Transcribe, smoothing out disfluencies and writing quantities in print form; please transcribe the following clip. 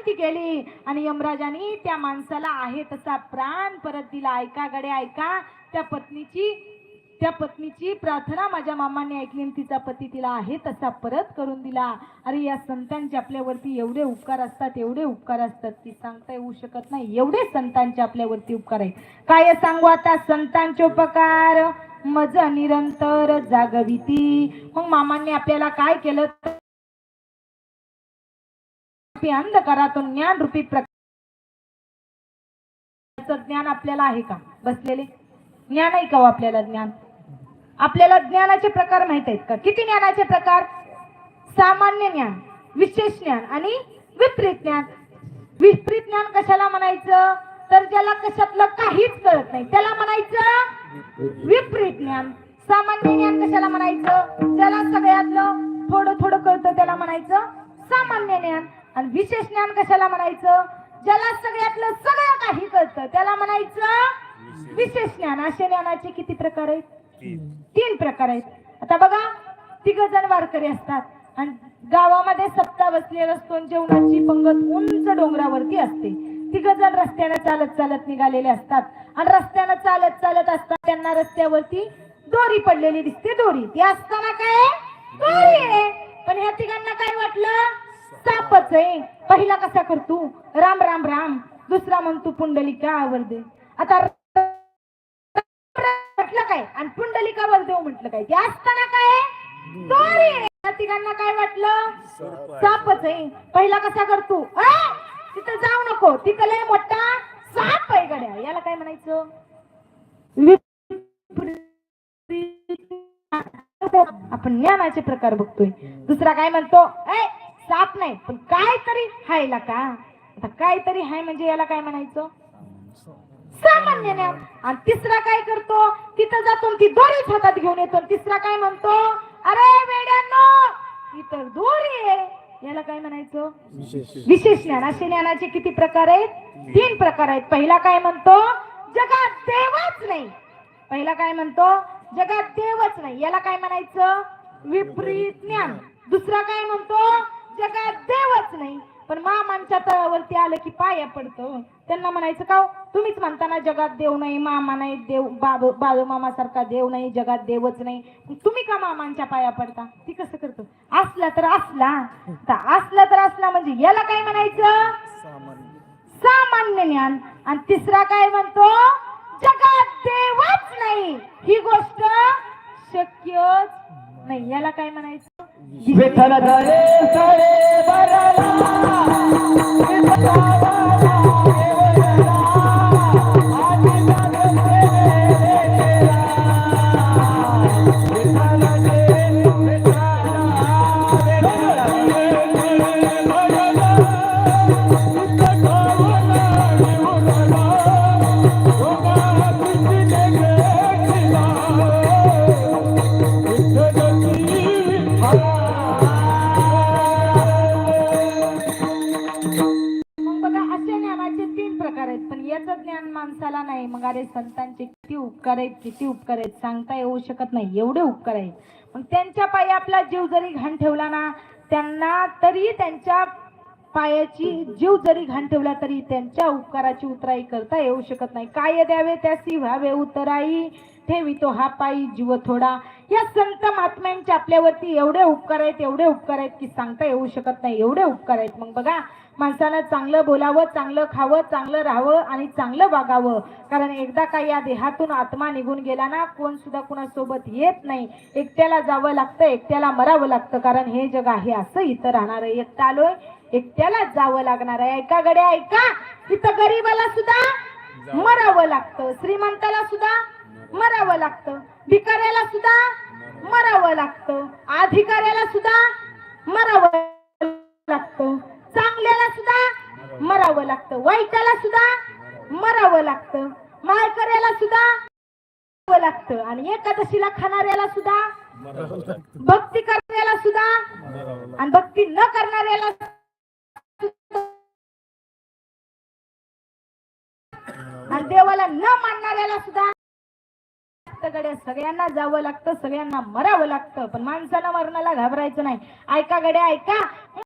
विनंती केली आणि यमराजाने त्या माणसाला आहे तसा प्राण परत दिला. ऐका गडे ऐका, त्या पत्नीची प्रार्थना माझ्या मामाने ऐकली आणि तिचा पती तिला आहे तसा परत करून दिला. अरे या संतांचे आपल्यावरती एवढे उपकार असतात, एवढे उपकार असतात की सांगता येऊ शकत नाही. एवढे संतांचे आपल्यावरती उपकार आहेत. काय सांगू आता संतांचे उपकार, मज निरंतर जागविती. मग मामांनी आपल्याला काय केलं, अंधकारातून ज्ञान रूपी ज्ञान आपल्याला आहे का? बसलेले ज्ञान आहे का हो आपल्याला? ज्ञान आपल्याला ज्ञानाचे प्रकार माहित आहेत का? किती ज्ञानाचे प्रकार? सामान्य ज्ञान, विशेष ज्ञान आणि विपरीत ज्ञान. विपरीत ज्ञान कशाला म्हणायचं? तर ज्याला कशातलं काहीच कळत नाही त्याला म्हणायचं विपरीत ज्ञान. सामान्य ज्ञान कशाला म्हणायचं? ज्याला सगळ्यातलं थोडं थोडं कळतं त्याला म्हणायचं सामान्य ज्ञान. आणि विशेष ज्ञान कशाला म्हणायचं? ज्याला सगळ्यातलं सगळं काही कळतं त्याला म्हणायचं विशेष ज्ञान. अशा ज्ञानाचे किती प्रकार आहेत? 3 प्रकार आहेत. आता बघा, 3 जण वारकरी असतात आणि गावामध्ये सप्ताह बसलेला असतो. जेवणाची पंगत उंच डोंगरावरती असते. 3 जण रस्त्याने चालत चालत निघालेले असतात आणि रस्त्याने चालत चालत असतात. त्यांना रस्त्यावरती दोरी पडलेली दिसते. दोरी ती असताना काय? दोरी आहे. पण ह्या 3घांना काय वाटलं? सापच आहे. पहिला कसा करतो? राम राम राम. दुसरा म्हणतो पुंडलिका वरदे. आता म्हटलं काय आणि पुंडलिका वरदेव म्हटलं काय? ते असताना काय? दोरी. या 3घांना काय वाटलं? सापच आहे. पहिला कसा करतो? तिथं जाऊ नको, तिथं लय मोठा साप आहे गड्या. याला काय म्हणायचं? आपण ज्ञानाचे प्रकार बघतोय. दुसरा काय म्हणतो? साप नाही पण काहीतरी हायला का. आता काहीतरी हाय म्हणजे याला काय म्हणायचं? सामान्य ज्ञान. आणि तिसरा काय करतो? तिथं जातो ती दोरीच हातात घेऊन येतो. तिसरा काय म्हणतो? अरे वेड्यानो, इथं दोरी आहे. याला काय म्हणायचं? विशेष ज्ञान. असे ज्ञानाचे किती प्रकार आहेत? 3 प्रकार आहेत. पहिला काय म्हणतो? जगात देवच नाही. पहिला काय म्हणतो? जगात देवच नाही. याला काय म्हणायचं? विपरीत ज्ञान. दुसरा काय म्हणतो? जगात देवच नाही पण मामांच्या तळावरती आलं की पाया पडतं. त्यांना म्हणायचं का? तुम्हीच म्हणताना जगात देव नाही, मामा नाही, देव बाळू मामा सारखा देव नाही, जगात देवच नाही, तुम्ही का मामांच्या पाया पडता? ती कसं करतो? असला तर असला, असला तर असला म्हणजे याला काय म्हणायचं? सामान्य ज्ञान. आणि तिसरा काय म्हणतो? जगात देवच नाही, ही गोष्ट शक्यच नाही. याला काय म्हणायचं? विठ्ठल धरे सळे बरला, माणसाला नाही. मग अरे संतांचे किती उपकार आहेत, किती उपकार आहेत सांगता येऊ शकत नाही. एवढे उपकार आहेत. मग त्यांच्या पायी आपला जीव जरी घाण ठेवला ना, त्यांना तरी त्यांच्या पायाची जीव जरी घाण ठेवला तरी त्यांच्या उपकाराची उतराई करता येऊ शकत नाही. काय द्यावे त्यासी व्हावे उतराई, ठेवितो हा पायी जीव थोडा. या संत महात्म्यांचे आपल्यावरती एवढे उपकार आहेत, एवढे उपकार आहेत की सांगता येऊ शकत नाही. एवढे उपकार आहेत. मग बघा, माणसानं चांगलं बोलावं, चांगलं खावं, चांगलं राहावं आणि चांगलं वागावं. कारण एकदा का या देहातून आत्मा निघून गेला ना, कोण सुद्धा कुणासोबत येत नाही. एकट्याला जावं लागतं, एकट्याला मरावं लागतं. कारण हे जग आहे असं इथं राहणार आहे. एकटा आलोय, एकट्यालाच जावं लागणार आहे. ऐका गड्या ऐका, इथं गरीबाला सुद्धा मरावं लागतं, श्रीमंताला सुद्धा मरावं लागतं, भिकाऱ्याला सुद्धा मरावं लागतं, अधिकाऱ्याला सुद्धा मरावं लागतं, चांगल्याला सुद्धा मरावं लागतं, वाईटाला सुद्धा मरावं लागतं, माळकऱ्याला सुद्धा मरावं लागतं आणि एकादशीला खाणाऱ्याला सुद्धा, भक्ती करणाऱ्याला सुद्धा आणि भक्ती न करणाऱ्याला आणि देवाला न मानणाऱ्याला सुद्धा गड्या सगळ्यांना जावं लागतं, सगळ्यांना मरावं लागतं. पण माणसाला मरणाला घाबरायचं नाही. ऐका गड्या ऐका,